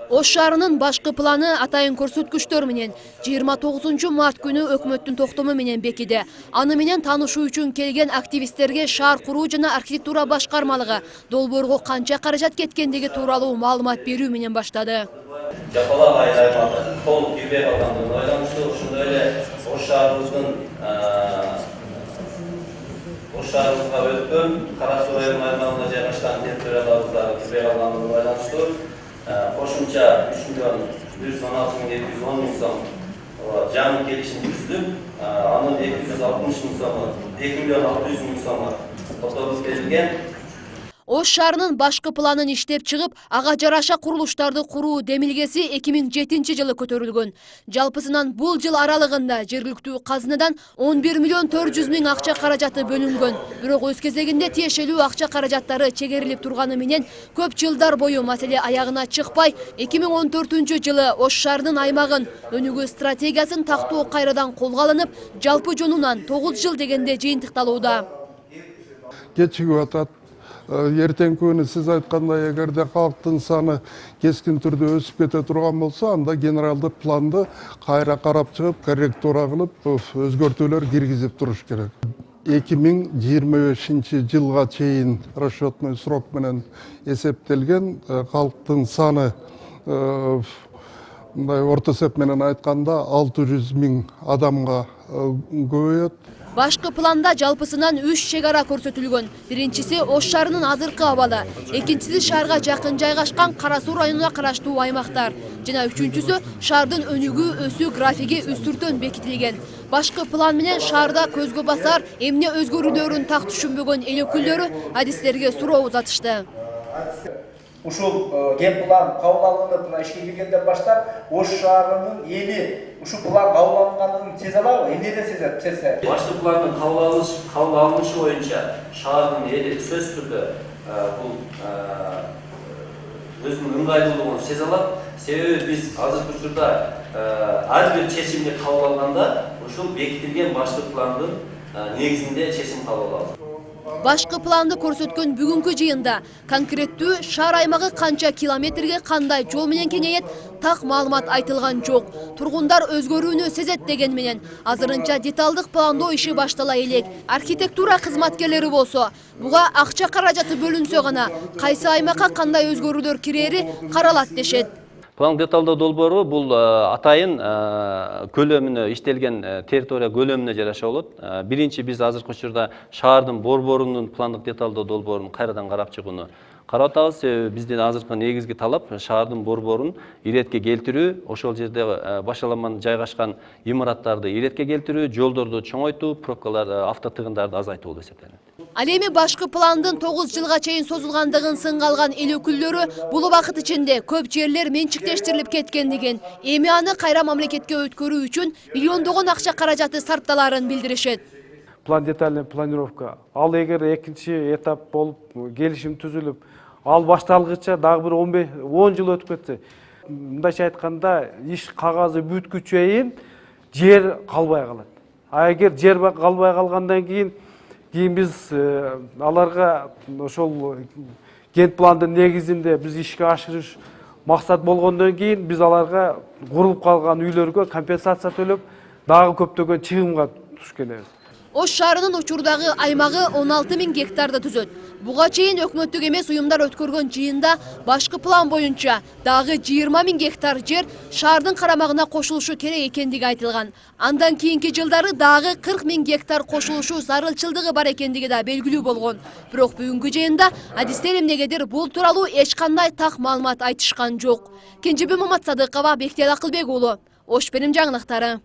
Ош шаарынын башкы планы атайын көрсөткүчтөр менен 29 март күнү өкмөттүн токтому менен бекиди. Аны менен таанышуу үчүн келген активисттерге шаар куруу жана архитектура башкармалыгы долбоорго канча каражат кеткендиги тууралуу маалымат берүү менен баштады. Жапалак айланмада толук кирбей калгандыгын ойлонушту. Ошондой эле Ош шаарыбызга өткөн Кара Суу районунун аймагында жайгашкан территорияларыбызда кирбей калгандыгын ойлонушту. Кошумча 3.116.710 миң сом жаңы келишим түздүк. Анын 260 миң сому 2.600 миң сому токтотуп берилген. Ош шаарынын башкы планын иштеп чыгып, ага жараша курулуштарды куруу демилгеси 2007 жылы көтөрүлгөн. Жалпысынан бул жыл аралыгында жергиликтүү казынадан 11 миллион 400 миң акча каражаты бөлүнгөн. Бирок өз кезегинде тиешелүү акча каражаттары чегерилип турганы менен көп жылдар бою маселе аягына чыкпай, 2014 жылы Ош шаарынын аймагын өнүгүү стратегиясын тактоо кайрадан колго алынып, жалпы жонунан 9 жыл дегенде жыйынтыкталууда. Кечигип атат. Эртең күнү сиз айткандай, эгерде калктын саны кескин түрдө өсүп кете турган болсо, анда генералдык планды кайра карап чыгып, корректура кылып, өзгөртүүлөр киргизип туруш керек. 2025 жылга чейин расчетный срок менен эсептелген калктын саны орто эсеп менен айтканда 600 миң адамга көбөйөт. Башкы планда жалпысынан 3 чек ара көрсөтүлгөн. Биринчиси Ош шаарынын азыркы абалы, экинчиси шаарга жакын жайгашкан Кара Суу районуна караштуу аймактар, жана үчүнчүсү шаардын өнүгүү өсүү графиги үстүртөн бекитилген. Башкы план менен шаарда көзгө басар эмне өзгөрүүлөрүн так түшүнбөгөн эл өкүлдөрү адистерге суроо узатышты. Ушул ген план кабыл алынып, ишке киргенден баштап Ош шаарынын эли ушул план кабыл алынгандыгын сезе алабы? Эмнеден сезет? Башкы пландын кабыл алынышы боюнча шаардын эли сөзсүз түрдө бул өзүнүн ыңгайлуулугун сезе алат. Себеби биз азыркы учурда ар бир чечимди кабыл алганда ушул бекитилген башкы пландын негизинде чечим кабыл алабыз. Башкы планды көрсөткөн бүгүнкү жыйында конкреттүү шаар аймагы канча километрге кандай жол менен кеңейет, так маалымат айтылган жок. Тургундар өзгөрүүнү сезет деген менен азырынча деталдык пландоо иши баштала элек. Архитектура кызматкерлери болсо, буга акча каражаты бөлүнсө гана кайсы аймакка кандай өзгөрүүлөр кирери каралат дешет. План деталдоо долбоору бул атайын көлөмүнө иштелген территория көлөмүнө жараша болот. Биринчи биз азыркы учурда шаардын борборунун пландык деталдоо долбоорун кайрадан карап чыгууну карап атабыз. Биздин азыркы негизги талап шаардын борборун иретке келтирүү, ошол жерде башаламан жайгашкан имараттарды иретке келтирүү, жолдорду чоңойтуу, пробкалар, автотыгындарды азайтуу болуп эсептелет. Ал эми башкы пландын 9 жылга чейин созулгандыгын сынга алган эл өкүлдөрү бул убакыт ичинде көп жерлер менчиктештирилип кеткендигин, эми аны кайра мамлекетке өткөрүү үчүн миллиондогон акча каражаты сарпталарын билдиришет. План детальный планировка. Ал эгер экинчи этап болуп келишим түзүлүп, ал башталгыча дагы бир 10 жыл өтүп кетсе, мындайча айтканда иш кагазы бүткүчө жер калбай калат. А эгер жер калбай калгандан кийин биз аларга ошол кент пландын негизинде биз ишке ашырыш максат болгондон кийин биз аларга курулуп калган үйлөргө компенсация төлөп дагы көптөгөн чыгымга туш келебиз. Ош шаарынын учурдагы аймагы 16 миң гектарды түзөт. Буга чейин өкмөттүк эмес уюмдар өткөргөн жыйында башкы план боюнча дагы 20 миң гектар жер шаардын карамагына кошулушу керек экендиги айтылган. Андан кийинки жылдары дагы 40 миң гектар кошулушу зарылчылдыгы бар экендиги да белгилүү болгон. Бирок бүгүнкү жыйында адистер эмнегедир бул тууралуу эч кандай так маалымат айтышкан жок. Кенжебек Маматсадыкова, Бектият Акылбек уулу, Ош Берим жаңылыктары.